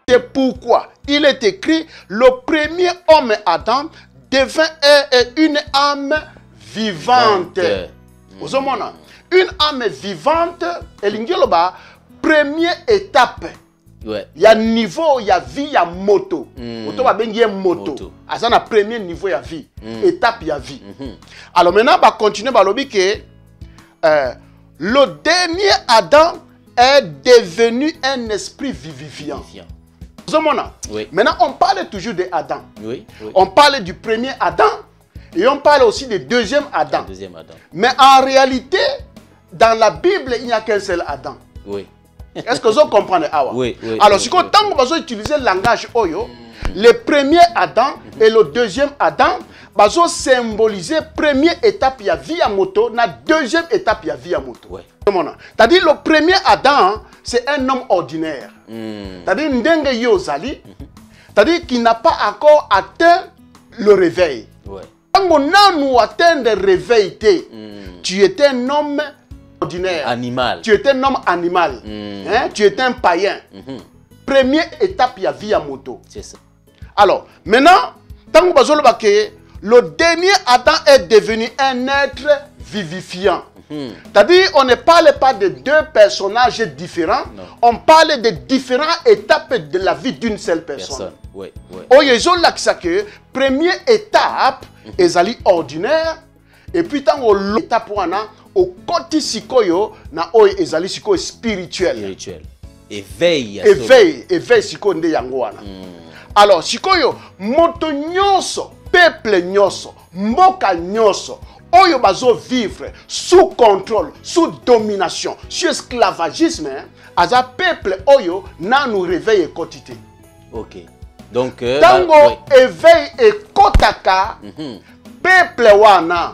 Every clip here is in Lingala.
C'est pourquoi il est écrit, le premier homme Adam devint une âme vivante. Vous avez une âme vivante, première étape. Il y a niveau, il y a vie, il y a moto. Moto va bien moto. C'est le premier niveau, il y a vie. Étape, il y a vie. Alors maintenant, on va continuer par le que le dernier Adam est devenu un esprit vivifiant. Oui. Maintenant, on parle toujours d'Adam. Oui, oui. On parle du premier Adam et on parle aussi du deuxième Adam. Mais en réalité, dans la Bible, il n'y a qu'un seul Adam. Oui. Est-ce que vous comprenez? Oui, oui. Alors, si tant que vous utilisez le langage Oyo, le premier Adam et le deuxième Adam, vous symboliser la première étape, il y a vie à moto, la deuxième étape, il y a vie à moto. Oui. C'est-à-dire, le premier Adam, c'est un homme ordinaire. C'est-à-dire, Ndenge Yozali, c'est-à-dire qu'il n'a pas encore atteint le réveil. Quand on a atteint le réveil, tu étais un homme ordinaire. Animal. Tu étais un homme animal. Hein? Tu étais un païen. Première étape, il y a vie à moto. C'est ça. Alors, maintenant, tant que le dernier Adam est devenu un être vivifiant. C'est-à-dire, on ne parle pas de deux personnages différents, on parle de différentes étapes de la vie d'une seule personne. Oui, oui. Que première étape, est ordinaire, et puis tant que l'étape au côté sikoyo na ezali siko spirituel. Éveil. Éveil siko nde yango wana. Alors sikoyo moto nyoso, peuple nyoso, mboka nyoso. Oyo bazo vivre sous contrôle, sous domination, sous esclavagisme, aza peuple oyo na nous réveille quotidien. OK. Donc tango éveil et kotaka peuple wana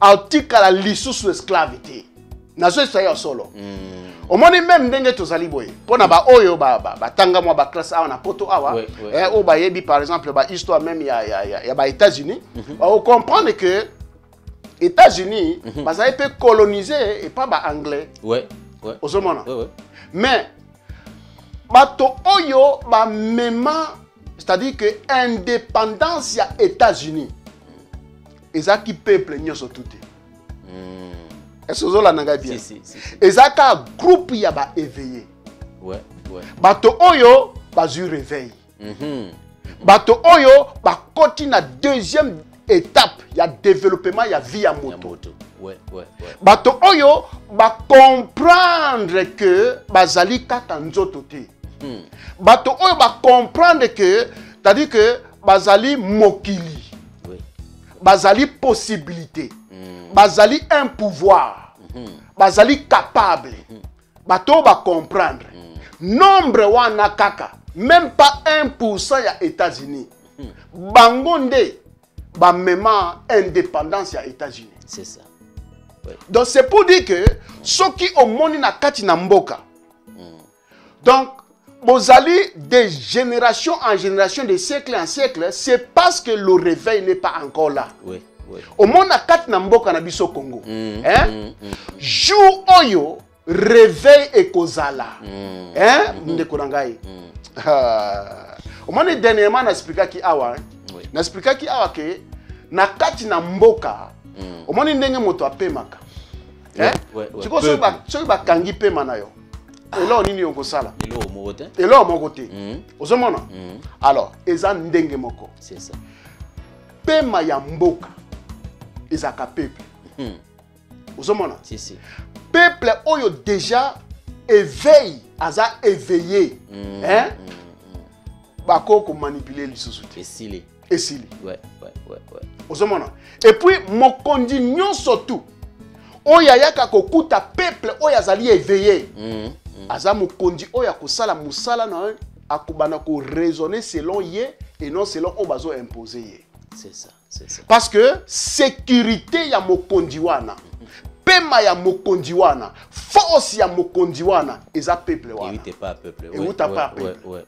autika la lisu sous esclavité. Nazo saya solo. Au moni même ndenge tozali boye. Pona ba oyo ba tanga mo ba classe awa na poto awa. O ba yebi par exemple ba histoire même ya ba États-Unis. On comprendre que États-Unis, parce qu'ils peuvent coloniser et pas les Anglais. Ouais, ouais. Mais, bato oyo ba mema, c'est-à-dire que indépendance ya États-Unis, et ça qui peuple nyoso tout. Est-ce que vous avez bien? Si. Et ça qui groupe ya ba éveillé. Ouais, ouais. Bato oyo ba zu réveil. Bato oyo ba continue na deuxième étape, il y a développement, il y a vie à moto. Ouais. Bato oyo ba comprendre que bazali kata nzoto te. Bato oyo ba comprendre que, c'est-à-dire que bazali mokili. Bazali possibilité. Bazali un pouvoir. Bazali capable. Bato ba comprendre. Nombre wana kaka, même pas 1% ya États-Unis. Bangonde ba mema indépendance ya États-Unis. C'est ça. Ouais. Donc c'est pour dire que ceux qui ont moni na kati na mboka. Donc bozali de génération en génération, de siècle en siècle, c'est parce que le réveil n'est pas encore là. Oui. Au monde na kati na mboka na biso Congo. Jour oyo réveil et kozala. Ndeko nangai. Au monde dernièrement na expliquer ki awa. Na expliquer ki awa ke na kati na mboka omoni ndenge moto apemaka siko soki bakangi pema na yo elo nini yokosala elo moko te ozomona alors eza ndenge moko c'est ça pema ya mboka ezaka peuple ozomona si peuple oyo déjà éveil aza éveillé bako manipuler lisusu te esili. Ouais. Et puis, mokondi nyonso tout. Oya yaka kokuta peuple oya zali éveillé. Aza mokondi oya kosala musala na akubana ko raisonner selon ye et non selon obazo imposer ye. C'est ça. Parce que sécurité ya mokondi wana. Pema ya mokondi wana, force ya mokondi wana, eza peuple wana. Et pas peuple. Ouais.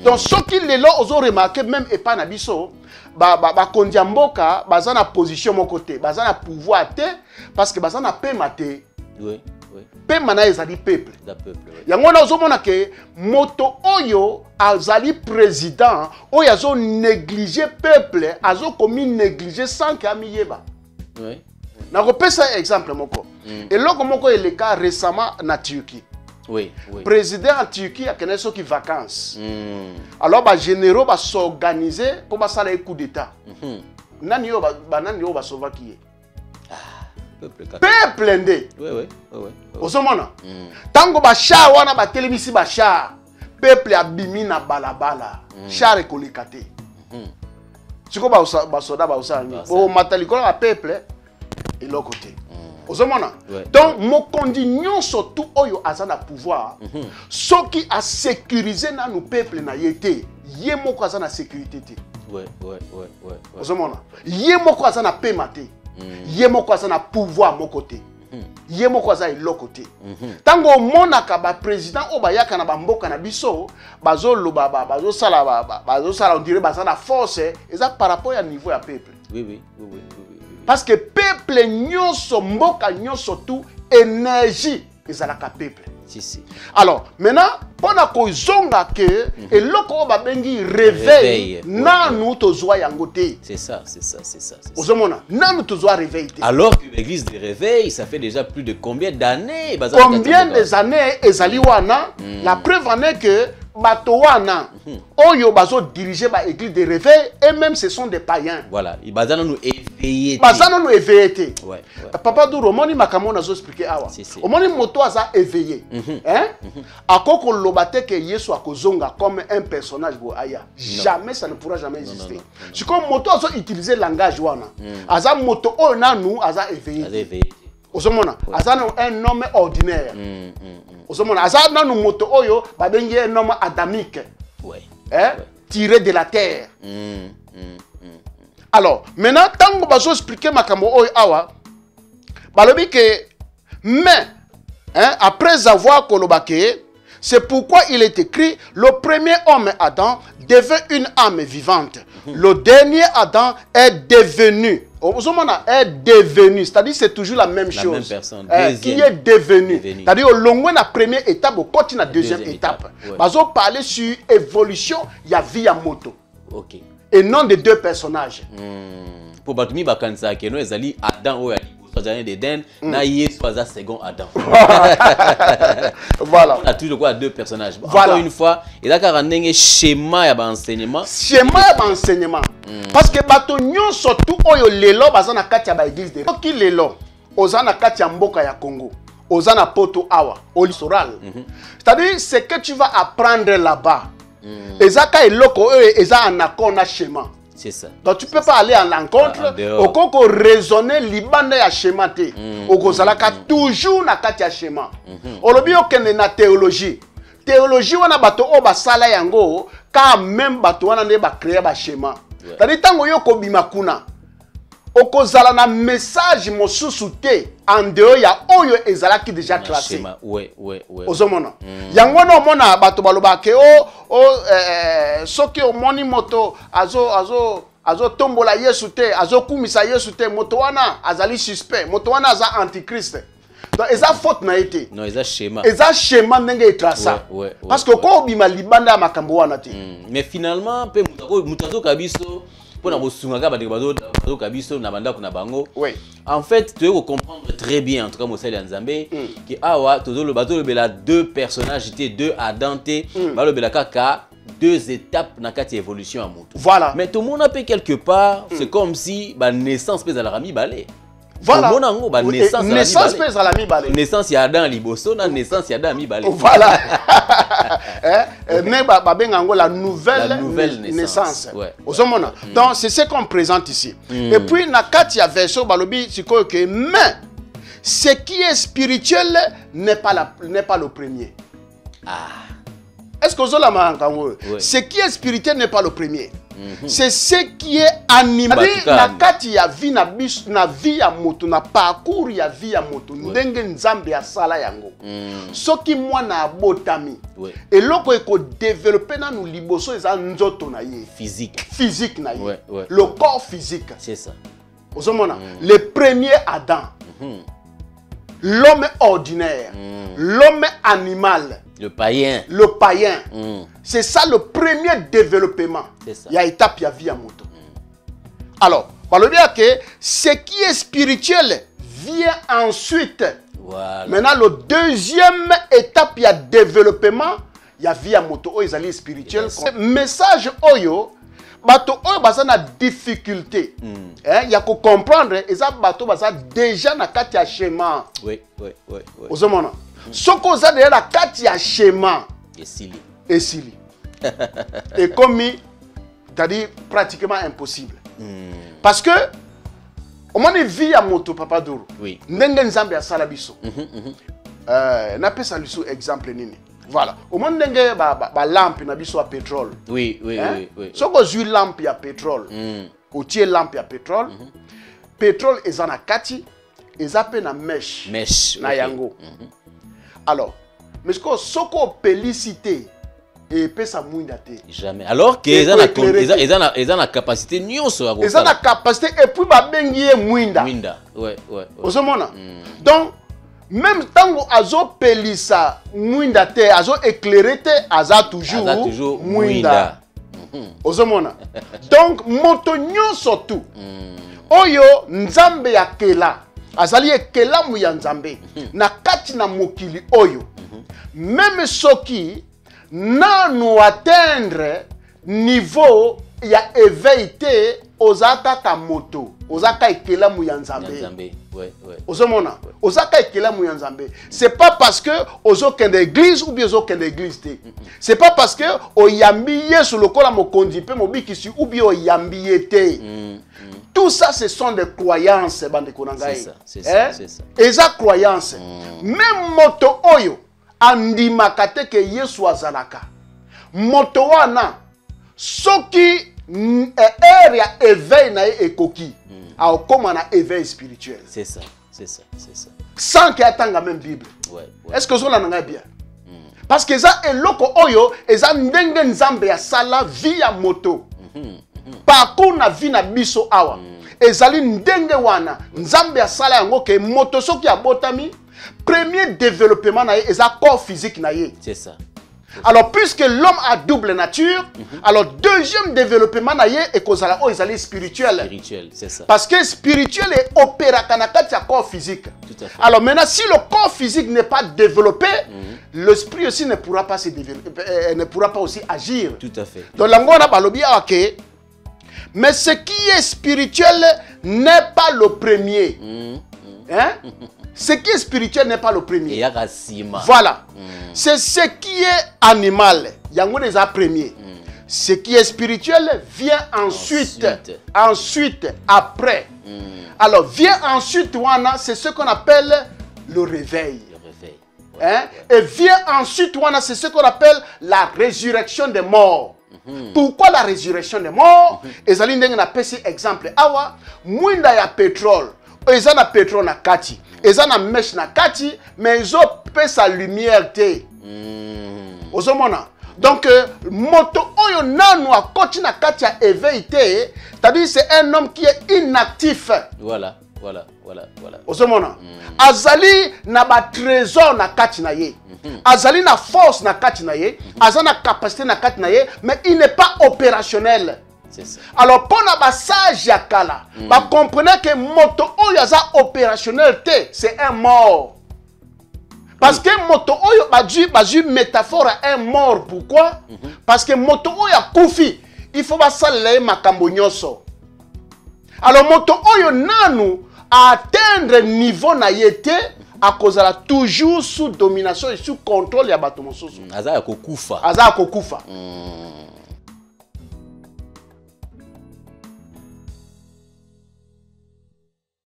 Donc ceux qui les là ont remarqué même et pas na biso, ba kondi mboka, baza na position mon côté, baza na pouvoir te parce que baza na pema te. Oui. Pe mana ezali peuple. Yango na ozomona ke moto oyo azali président oyo azo négliger peuple, azo komi négliger sans que amiyeba. Oui. Na repesa exemple moko. Et loko moko est le cas récemment na Turquie. Oui, oui. Président en Turquie a kené soki vacances. Alors ba généraux ba s'organiser pour ba sala coup d'état. Nani yo ba sauva qui est. Peuple ndé. Oui, oui, oui. Osomona. Tango ba char wana ba telemisi ba char. Peuple abimi na balabala. Char ekolikate. Siko ba soda ba usani. O mataliko la peuple et l'autre côté. Osomona. Donc mo kondi nyonso tout oyo azana pouvoir. Soki a sécuriser na nous peuple na yete. Ye moko azana sécurité te. Ouais, ouais, ouais, ouais. Osomona. Ye moko azana pemate. Ye moko azana pouvoir mon côté. Ye moko azana l'autre côté. Tango monaka ba président o ba yaka na ba mboka na biso, bazo loba bazo sala on dirait bazana force, eza par rapport à niveau ya peuple. Oui, oui, oui, oui. Parce que peuple nyonso mboka nyonso tout énergie ezalaka peuple. Si, si. Alors, maintenant, pendant qu'on zonga que et loko ba bengi réveil nanu tozwa yango te. C'est ça, c'est ça, c'est ça. Ozomona, nanu tozwa réveil te. Alors que l'église de réveil, ça fait déjà plus de combien d'années? Combien des années ezali wana? La preuve en est que Batowana, Oyo bazo diriger ba église de réveil et même ce sont des païens. Voilà, ils bazana nous éveiller. Bazana nous éveiller. Ouais. Papa Douro, moni makamo nazo expliquer awa. Omoni moto aza éveillé. Hein? Akoko lobate que Yesu akozonga comme un personnage bo aya. Jamais ça ne pourra jamais exister. C'est comme moto azo utiliser langage wana. Aza moto o na nous aza éveillé. Aza éveillé. Osomona, aza un homme ordinaire. Osomona, aza na nous moto oyo ba bengi un homme adamique. Ouais. Hein? Ouais. Tiré de la terre. Alors, maintenant, tant que bazo expliquer makambo oyo awa, balobi que mais hein, après avoir kolobake, c'est pourquoi il est écrit le premier homme Adam devint une âme vivante. Le dernier Adam est devenu. Est devenu, c'est-à-dire c'est toujours la même chose. Même personne. Qui est devenu. C'est-à-dire au long de la première étape, au côté de la deuxième étape. Bazo parler sur évolution, il y a vie à moto. Ok. Et non de deux personnages. Pour Batumi Bakansa, qui est Zali Adam ou d'Eden, na Yesu aza second Adam. Voilà. On a toujours quoi deux personnages. Voilà. Encore une fois, il a qu'à schéma ya enseignement. Schéma ya enseignement. Parce que bato nyon surtout oyo lelo bazana kati ya ba église de. Qui lelo ozana kati ya mboka ya Congo. Ozana poto awa, olisoral. C'est-à-dire ce que tu vas apprendre là-bas. Ezaka eloko eza en accord na schéma. C'est ça. Donc tu peux pas aller à l'encontre. Au koko raisonner libanda ya schéma te. Okozalaka toujours na kati ya schéma. Olobi okende na théologie. Théologie wana bato o basala yango quand même bato wana ne ba créer ba schéma. C'est-à-dire tango yo ko bima kuna. Okozala na message mosusu te en dehors ya oyo ezalaki déjà classé. Ouais, ouais, ouais. Ozomona. Yango no mona bato baloba ke soki omoni moto azo tombola Yesu te, azo kumisa Yesu te, moto wana azali suspect, moto wana aza antichrist. Donc eza faute na été. Non, eza schéma. Eza schéma ndenge etrasa. Parce que ko bima libanda makambo wana te. Mais finalement pe mutazo kabiso pour na bosunga ba bazo kabiso na banda kuna bango. Oui. En fait, tu dois comprendre très bien en tout cas Mosali Nzambe que awa tozo le bazo le deux personnages étaient deux Adam te, ba le bela kaka deux étapes dans la évolution à moto. Voilà. Mais tout le monde a fait quelque part, c'est comme si la naissance pèse à la rami balé. Voilà. Tout le monde a naissance pèse à la mi balé. Naissance il y a Adam liboso, naissance il y a Adam mi balé. Voilà. Mais la nouvelle naissance. Ouais. Donc c'est ce qu'on présente ici. Et puis na katia verso balobi siko que mais ce qui est spirituel n'est pas le premier. Ah. Est-ce que vous avez ce qui est spirituel n'est pas le premier. C'est ce qui est animé. Na kati ya vie na vie ya moto na parcours ya vie ya moto ndenge nzambe ya sala yango. Soki mwana abotami. Et loko eko développer na nous liboso eza nzoto na ye. Physique na ye. Le corps physique. C'est ça. Ozomona le premier Adam. l'homme ordinaire, l'homme animal, le païen. Le païen. C'est ça le premier développement. Il y a étape, il y a vie à moto. Alors, par le bien que ce qui est spirituel vient ensuite. Voilà. Maintenant, le deuxième étape, il y a développement, il y a vie à moto, ils allaient spirituel. Message oyo, bato oyo basa na difficulté. Il y a qu'à comprendre, et ça bato basa déjà na kati ya schéma. Oui. Aux hommes, ce qu'on a déjà na kati ya schéma. Et sili. Et comme, c'est-à-dire pratiquement impossible. Parce que, au moins, vie à moto, Papa Doro. Oui. N'engue nzambe ya salabiso. N'a pas ça exemple nini. Voilà. Au moins, n'engue ba lampe na biso à pétrole. Oui. Si on a une lampe à pétrole, ou tie lampe à pétrole, pétrole est en akati, et ça peut na mèche. Na yango. Alors, mais ce qu'on pélicité, et peut ça mouinda te. Jamais. Alors que ils ont la capacité nyonso. Ils ont la capacité et puis ba bengi mouinda. Ouais. Donc même tant azo pelisa mouinda te, azo éclairé te, aza toujours mouinda. Ozomona. Donc moto nyonso tout. Oyo nzambe ya kela. Azali ekela mu ya nzambe. Na kati na mokili oyo. Même soki nanu atteindre niveau ya éveillé ozaka ta moto ozaka ekela mu ya nzambe. Ozomona ozaka ekela mu ya nzambe. C'est pas parce que ozo kende église ou bien ozo kende église te. C'est pas parce que oyambi Yesu lokola mokonzi pe mobikisi ou bien oyambi ete. Tout ça, ce sont des croyances, bande konangai. C'est ça. Et ça croyance. Même moto oyo andimakate ke Yesu azalaka. Moto wana soki area éveil na ekoki a okoma na éveil spirituel. C'est ça. Sans qu'il attanga même Bible. Est-ce que vous l'avez bien? Parce que ça est loko oyo et ça ndenge nzambe ya sala via moto. Parcours na vie na biso awa. Ezali ndenge wana nzambe ya sala yango ke moto soki abotami premier développement na ye eza corps physique na ye. C'est ça. Alors puisque l'homme a double nature, alors deuxième développement na ye et kozala o ezali spirituel. Spirituel, c'est ça. Parce que spirituel est opéra kanakati ya corps physique. Tout à fait. Alors maintenant si le corps physique n'est pas développé, l'esprit aussi ne pourra pas se développer, ne pourra pas aussi agir. Tout à fait. Donc l'angona balobi ok. Mais ce qui est spirituel n'est pas le premier. Hein? Ce qui est spirituel n'est pas le premier. Voilà. C'est ce qui est animal. Yango les a premier. Ce qui est spirituel vient ensuite. Après. Alors, vient ensuite, c'est ce qu'on appelle le réveil. Hein? Et vient ensuite, c'est ce qu'on appelle la résurrection des morts. Pourquoi la résurrection des morts? Ezali ndenge na pesi exemple awa mwinda ya pétrole. Eza na pétrole na kati. Eza na mèche na kati, mais ezo pesa lumière te. Ozomona. Donc moto oyo nanu akoti na kati ya éveil te, c'est-à-dire c'est un homme qui est inactif. Voilà. Ozomona. Azali na ba trésor na kati na ye. Azali na force na kati na ye, azali na capacité na kati na ye, mais il n'est pas opérationnel. C'est ça. Alors pour na ba sage ya kala, ba comprenez que moto oyo aza opérationnel te, c'est un mort. Parce que moto oyo baju métaphore à un mort. Pourquoi? Parce que moto oyo akufi, il faut ba salé makambo nyoso. Alors moto oyo nanu atteindre niveau na yete à cause de la toujours sous domination et sous contrôle ya bato mosusu. Aza kokufa.